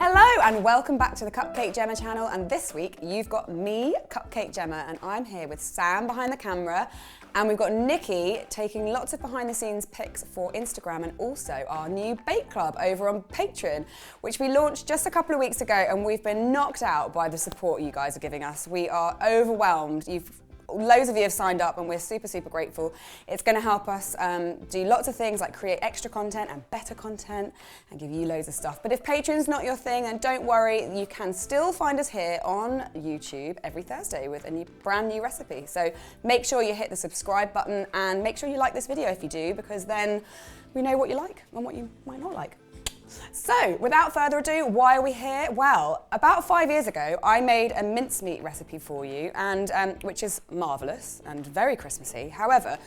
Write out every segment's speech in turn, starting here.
Hello and welcome back to the Cupcake Jemma channel, and this week you've got me, Cupcake Jemma, and I'm here with Sam behind the camera, and we've got Nikki taking lots of behind the scenes pics for Instagram and also our new bake club over on Patreon, which we launched just a couple of weeks ago, and we've been knocked out by the support you guys are giving us. We are overwhelmed. Loads of you have signed up and we're super, super grateful. It's going to help us do lots of things like create extra content and better content and give you loads of stuff. But if Patreon's not your thing, then don't worry, you can still find us here on YouTube every Thursday with a brand new recipe. So make sure you hit the subscribe button and make sure you like this video if you do, because then we know what you like and what you might not like. So, without further ado, why are we here? Well, about 5 years ago, I made a mincemeat recipe for you, and which is marvellous and very Christmassy. However,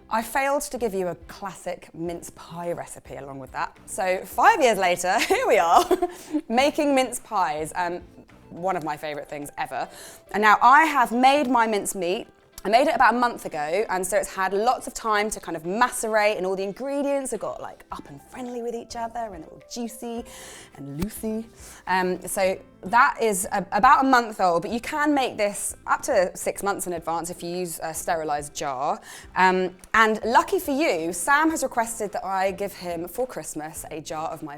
I failed to give you a classic mince pie recipe along with that. So 5 years later, here we are, making mince pies, one of my favourite things ever. And now I have made my mincemeat. I made it about a month ago, and so it's had lots of time to kind of macerate, and all the ingredients have got like up and friendly with each other and all juicy and loosey. So that is about a month old, but you can make this up to 6 months in advance if you use a sterilised jar. And lucky for you, Sam has requested that I give him for Christmas a jar of my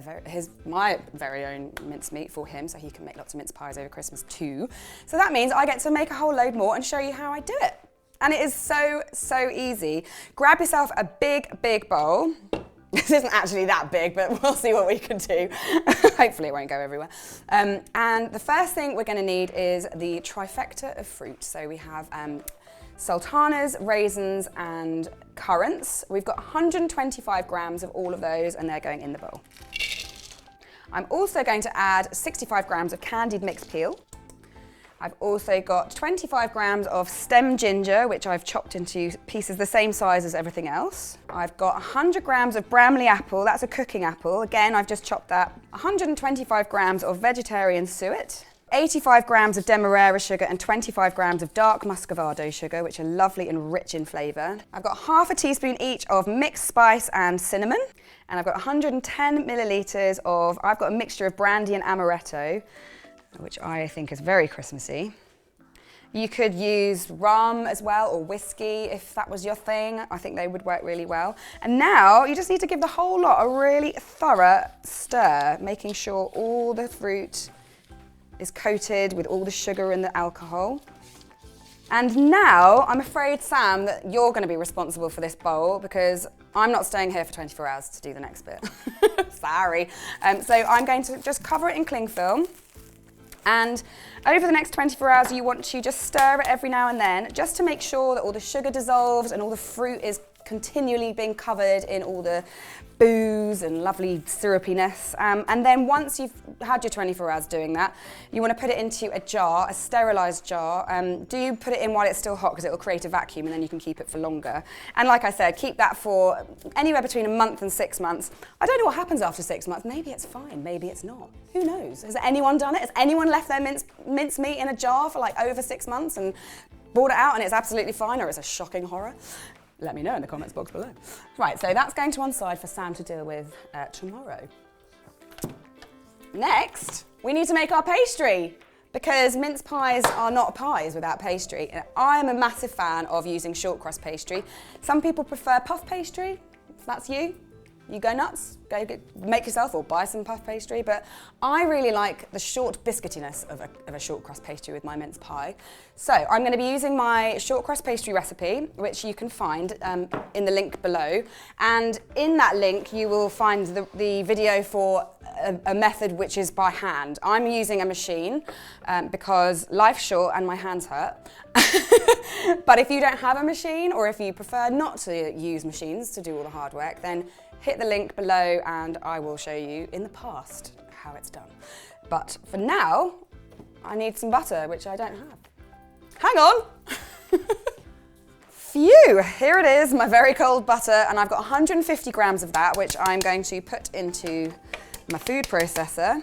very own mincemeat for him, so he can make lots of mince pies over Christmas too. So that means I get to make a whole load more and show you how I do it. And it is so, so easy. Grab yourself a big, big bowl. This isn't actually that big, but we'll see what we can do. Hopefully it won't go everywhere. And the first thing we're gonna need is the Trifecta of Fruit. So we have Sultanas, raisins, and currants. We've got 125 grams of all of those, and they're going in the bowl. I'm also going to add 65 grams of candied mixed peel. I've also got 25 grams of stem ginger, which I've chopped into pieces the same size as everything else. I've got 100 grams of Bramley Apple, that's a cooking apple. Again, I've just chopped that. 125 grams of vegetarian suet. 85 grams of Demerara sugar and 25 grams of dark Muscovado sugar, which are lovely and rich in flavour. I've got half a teaspoon each of mixed spice and cinnamon. And I've got 110 millilitres of, I've got a mixture of brandy and amaretto, which I think is very Christmassy. You could use rum as well, or whiskey if that was your thing. I think they would work really well. And now you just need to give the whole lot a really thorough stir, making sure all the fruit is coated with all the sugar and the alcohol. And now I'm afraid, Sam, that you're going to be responsible for this bowl, because I'm not staying here for 24 hours to do the next bit. Sorry. So I'm going to just cover it in cling film. And over the next 24 hours, you want to just stir it every now and then, just to make sure that all the sugar dissolves and all the fruit is continually being covered in all the booze and lovely syrupiness. And then once you've had your 24 hours doing that, you want to put it into a jar, a sterilised jar. Do you put it in while it's still hot, because it will create a vacuum and then you can keep it for longer. And like I said, keep that for anywhere between a month and 6 months. I don't know what happens after 6 months. Maybe it's fine, maybe it's not. Who knows? Has anyone done it? Has anyone left their mincemeat in a jar for like over 6 months and brought it out and it's absolutely fine, or it's a shocking horror? Let me know in the comments box below. Right, so that's going to one side for Sam to deal with tomorrow. Next, we need to make our pastry, because mince pies are not pies without pastry. And I'm a massive fan of using shortcrust pastry. Some people prefer puff pastry. If that's you, you go nuts, go make yourself or buy some puff pastry, but I really like the short biscuitiness of a shortcrust pastry with my mince pie. So I'm going to be using my shortcrust pastry recipe, which you can find in the link below, and in that link you will find the video for a method which is by hand. I'm using a machine because life's short and my hands hurt. But if you don't have a machine, or if you prefer not to use machines to do all the hard work, then hit the link below and I will show you in the past how it's done. But for now, I need some butter, which I don't have. Hang on! Phew, here it is, my very cold butter, and I've got 150 grams of that, which I'm going to put into my food processor.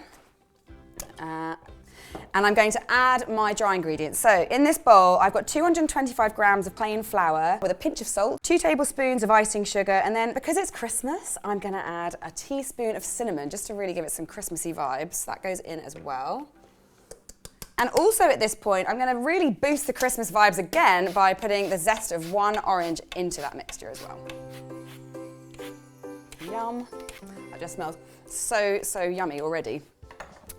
And I'm going to add my dry ingredients. So in this bowl, I've got 225 grams of plain flour with a pinch of salt, 2 tablespoons of icing sugar, and then because it's Christmas, I'm gonna add a teaspoon of cinnamon just to really give it some Christmassy vibes. That goes in as well. And also at this point, I'm gonna really boost the Christmas vibes again by putting the zest of 1 orange into that mixture as well. Yum. That just smells so yummy already.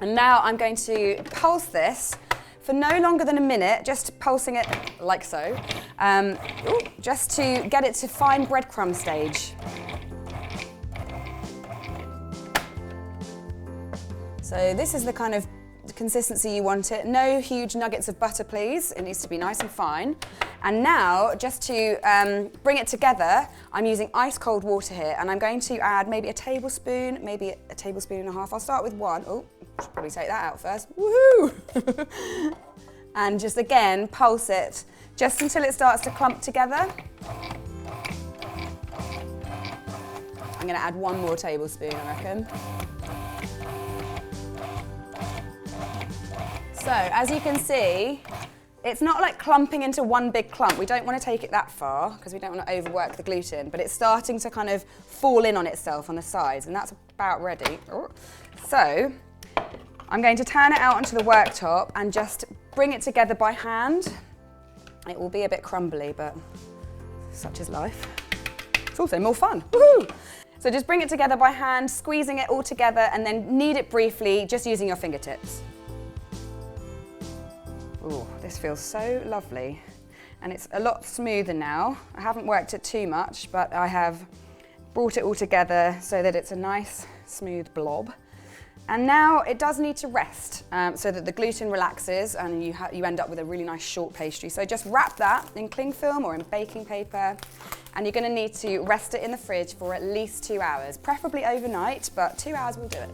And now I'm going to pulse this for no longer than a minute, just pulsing it like so, just to get it to fine breadcrumb stage. So this is the kind of consistency you want it. No huge nuggets of butter, please. It needs to be nice and fine. And now, just to bring it together, I'm using ice cold water here, and I'm going to add maybe a tablespoon, maybe a tablespoon and a half. I'll start with 1. Oh, should probably take that out first. Woohoo! And just again, pulse it just until it starts to clump together. I'm going to add 1 more tablespoon, I reckon. So, as you can see, it's not like clumping into one big clump. We don't want to take it that far because we don't want to overwork the gluten, but it's starting to kind of fall in on itself on the sides, and that's about ready. So, I'm going to turn it out onto the worktop and just bring it together by hand. It will be a bit crumbly, but such is life. It's also more fun. Woohoo! So just bring it together by hand, squeezing it all together, and then knead it briefly, just using your fingertips. Ooh, this feels so lovely. And it's a lot smoother now. I haven't worked it too much, but I have brought it all together so that it's a nice, smooth blob. And now it does need to rest so that the gluten relaxes and you end up with a really nice short pastry. So just wrap that in cling film or in baking paper, and you're going to need to rest it in the fridge for at least 2 hours, preferably overnight, but 2 hours will do it.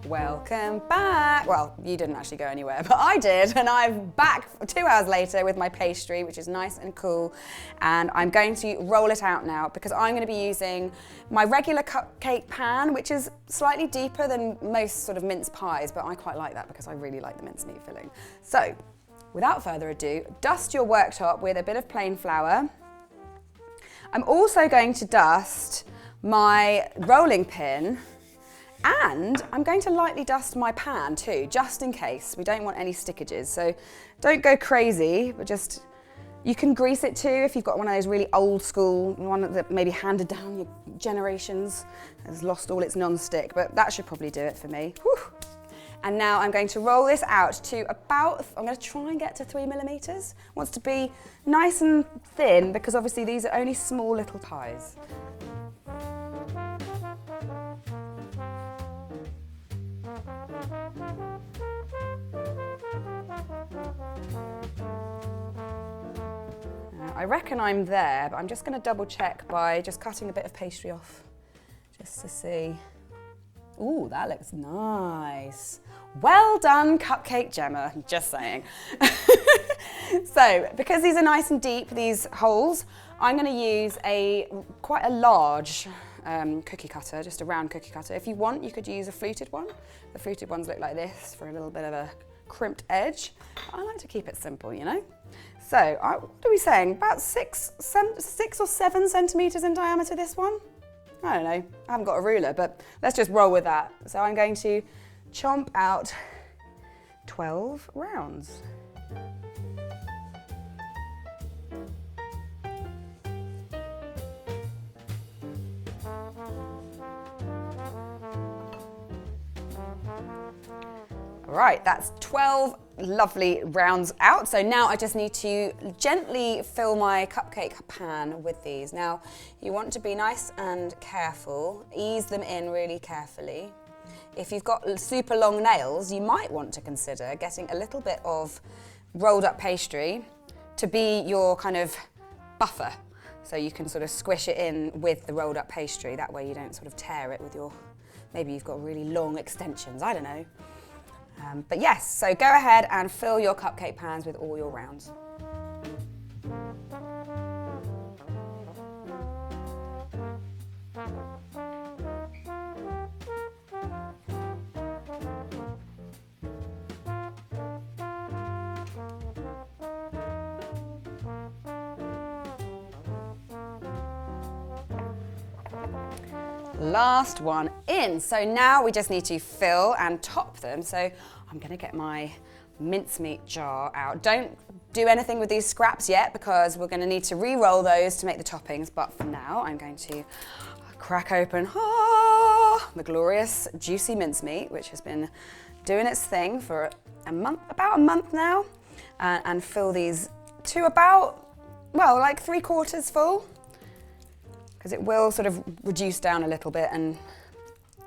Welcome back. Well, you didn't actually go anywhere, but I did, and I'm back 2 hours later with my pastry, which is nice and cool, and I'm going to roll it out now because I'm going to be using my regular cupcake pan, which is slightly deeper than most sort of mince pies, but I quite like that because I really like the mincemeat filling. So, without further ado, dust your worktop with a bit of plain flour. I'm also going to dust my rolling pin, and I'm going to lightly dust my pan too, just in case. We don't want any stickages, so don't go crazy, but just, you can grease it too if you've got one of those really old school, one that maybe handed down your generations, has lost all its non-stick, but that should probably do it for me. Whew. And now I'm going to roll this out to about, I'm going to try and get to 3 millimeters. Wants to be nice and thin because obviously these are only small little pies. I reckon I'm there, but I'm just going to double check by just cutting a bit of pastry off, just to see. Ooh, that looks nice. Well done, Cupcake Jemma, just saying. So, because these are nice and deep, these holes, I'm going to use quite a large cookie cutter, just a round cookie cutter. If you want, you could use a fluted one. The fluted ones look like this for a little bit of a crimped edge. I like to keep it simple, you know. So, what are we saying? About 6 or 7 centimeters in diameter, this one? I don't know, I haven't got a ruler, but let's just roll with that. So I'm going to chomp out 12 rounds. All right, that's 12 lovely rounds out. So now I just need to gently fill my cupcake pan with these. Now, you want to be nice and careful, ease them in really carefully. If you've got super long nails, you might want to consider getting a little bit of rolled up pastry to be your kind of buffer. So you can sort of squish it in with the rolled up pastry. That way you don't sort of tear it with your, maybe you've got really long extensions, I don't know. But yes, so go ahead and fill your cupcake pans with all your rounds. Last one in. So now we just need to fill and top them. So I'm gonna get my mincemeat jar out. Don't do anything with these scraps yet because we're gonna need to re-roll those to make the toppings. But for now, I'm going to crack open the glorious juicy mincemeat, which has been doing its thing for about a month now, and fill these to about, well, like 3/4 full, because it will sort of reduce down a little bit and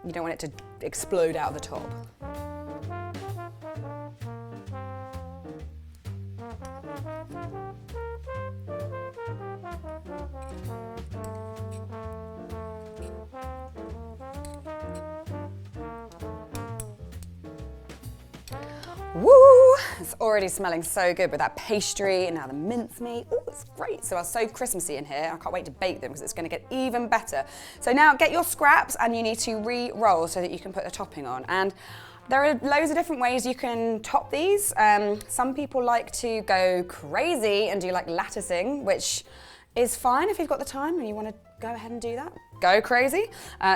you don't want it to explode out the top. Woo! It's already smelling so good with that pastry and now the mincemeat. Oh, it's great. So so Christmassy in here. I can't wait to bake them because it's going to get even better. So now get your scraps and you need to re-roll so that you can put the topping on. And there are loads of different ways you can top these. Some people like to go crazy and do like latticing, which is fine if you've got the time and you want to go ahead and do that. Go crazy.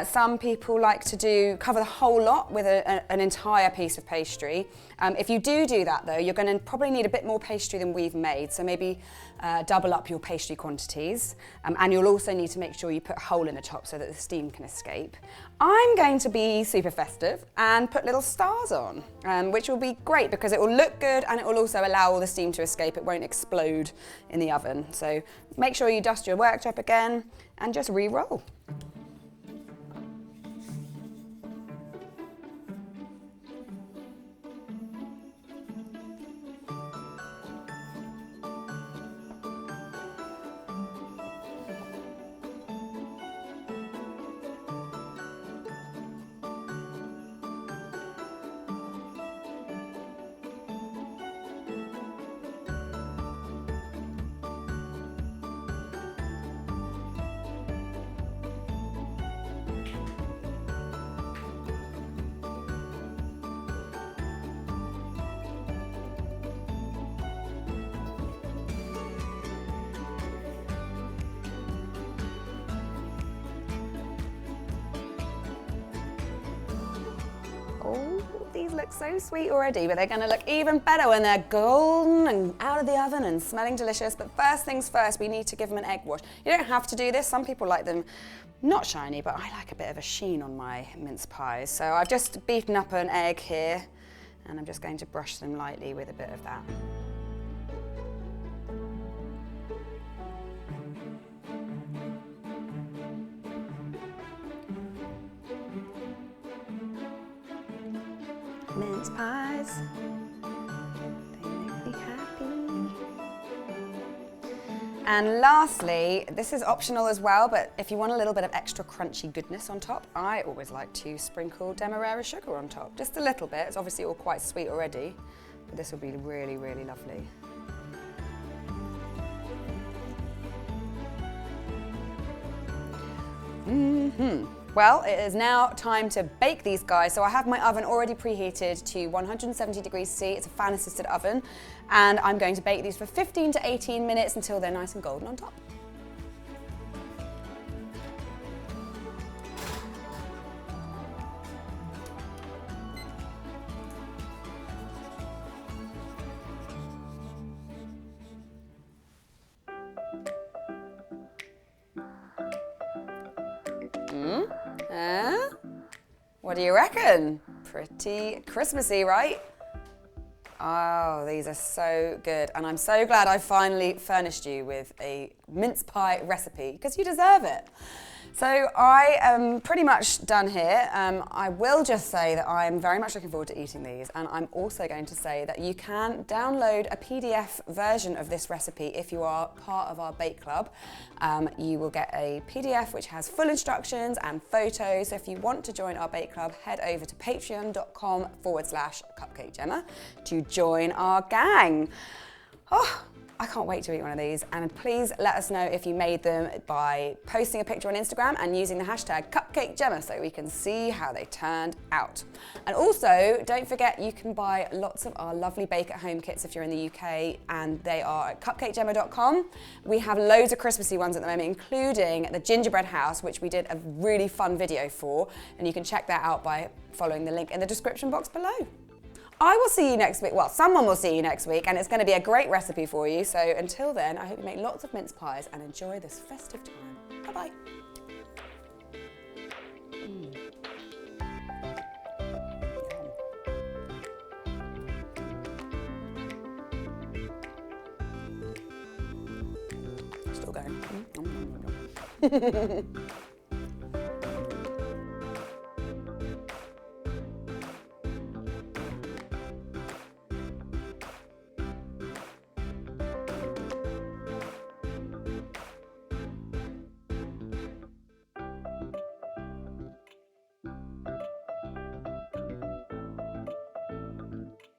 Some people like to cover the whole lot with an entire piece of pastry. If you do that though, you're going to probably need a bit more pastry than we've made, so maybe double up your pastry quantities. And you'll also need to make sure you put a hole in the top so that the steam can escape. I'm going to be super festive and put little stars on, which will be great because it will look good and it will also allow all the steam to escape. It won't explode in the oven. So make sure you dust your worktop again and just re-roll. Oh, these look so sweet already, but they're gonna look even better when they're golden and out of the oven and smelling delicious. But first things first, we need to give them an egg wash. You don't have to do this. Some people like them not shiny, but I like a bit of a sheen on my mince pies. So I've just beaten up an egg here, and I'm just going to brush them lightly with a bit of that. Mince pies, they make me happy. And lastly, this is optional as well, but if you want a little bit of extra crunchy goodness on top, I always like to sprinkle Demerara sugar on top, just a little bit. It's obviously all quite sweet already, but this will be really, really lovely. Well, it is now time to bake these guys. So I have my oven already preheated to 170 degrees C. It's a fan assisted oven. And I'm going to bake these for 15 to 18 minutes until they're nice and golden on top. What do you reckon? Pretty Christmassy, right? Oh, these are so good. And I'm so glad I finally furnished you with a mince pie recipe, because you deserve it. So I am pretty much done here. I will just say that I'm very much looking forward to eating these, and I'm also going to say that you can download a PDF version of this recipe if you are part of our bake club. You will get a PDF which has full instructions and photos. So if you want to join our bake club, head over to patreon.com/Cupcake Jemma to join our gang. Oh, I can't wait to eat one of these, and please let us know if you made them by posting a picture on Instagram and using the hashtag Cupcake Jemma so we can see how they turned out. And also, don't forget you can buy lots of our lovely bake at home kits if you're in the UK, and they are at cupcakejemma.com. We have loads of Christmassy ones at the moment, including the gingerbread house, which we did a really fun video for, and you can check that out by following the link in the description box below. I will see you next week. Well, someone will see you next week, and it's going to be a great recipe for you. So until then, I hope you make lots of mince pies and enjoy this festive time. Bye-bye. Still going.